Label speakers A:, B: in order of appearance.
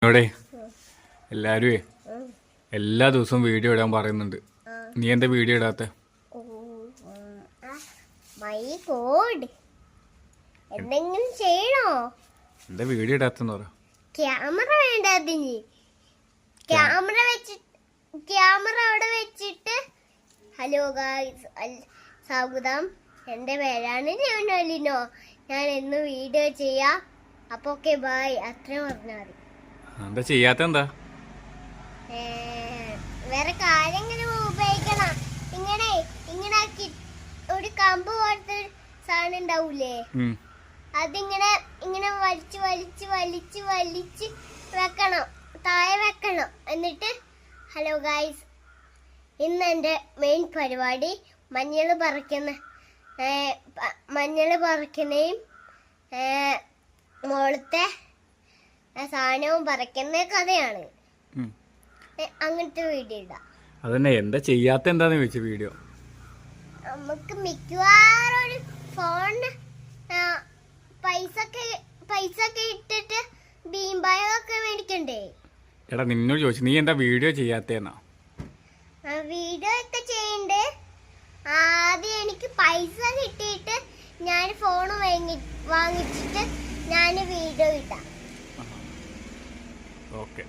A: അവിടെ എല്ലാവരും എല്ലാ ദിവസവും വീഡിയോ ഇടാൻ പറയുന്നുണ്ട്. നീ എന്താ വീഡിയോ ഇടാത്ത?
B: എന്തെങ്കിലും ചെയ്യണോ?
A: എന്താ വീഡിയോ ഇടാത്തെന്ന് പറ.
B: ക്യാമറ വേണ്ടതിന് ക്യാമറ അവിടെ വെച്ചിട്ട് ഹലോ ഗായ്സ് സ്വാഗതം, എൻ്റെ പേരാണ് ലിനോ, ഞാൻ എന്ന് വീഡിയോ ചെയ്യാം. അപ്പൊ ഓക്കെ ബൈ, അത്രയും പറഞ്ഞാൽ മതി.
A: എന്താ ചെയ്യാത്ത? എന്താ
B: വേറെ കാര്യങ്ങളും ഉപയോഗിക്കണം. ഇങ്ങനെ ഇങ്ങനെ ഒരു കമ്പ് പോലത്തെ സാധനം ഉണ്ടാവൂലേ, അതിങ്ങനെ ഇങ്ങനെ വലിച്ച് വലിച്ച് വലിച്ച് വലിച്ച് വെക്കണം, താഴെ വെക്കണം. എന്നിട്ട് ഹലോ ഗായ്സ്, ഇന്ന് എൻ്റെ മെയിൻ പരിപാടി മഞ്ഞൾ പറിക്കുന്നതും മുകളത്തെ സാധനവും പറിക്കുന്ന കഥയാണ്. അങ്ങനത്തെ വീഡിയോ ഇടാം.
A: അതന്നെ, എന്താ ചെയ്യാത്ത എന്താന്ന് ചോദിച്ച വീഡിയോ.
B: നമുക്ക് മിക്കവാറും ഒരു ഫോണിന് പൈസ ഒക്കെ ഇട്ടിട്ട് ബീംബായൊക്കെ മേടിക്കണ്ടേ.
A: എടാ നിന്നോട് ചോദിച്ചു, നീ എന്താ വീഡിയോ ചെയ്യാത്തേന്നാ?
B: വീഡിയോ ഒക്കെ ചെയ്യണ്ടേ. ആദ്യം എനിക്ക് പൈസ കിട്ടിയിട്ട് ഞാൻ ഫോൺ വാങ്ങിച്ചിട്ട് ഞാൻ വീഡിയോ ഇടാം.
A: ഓക്കെ.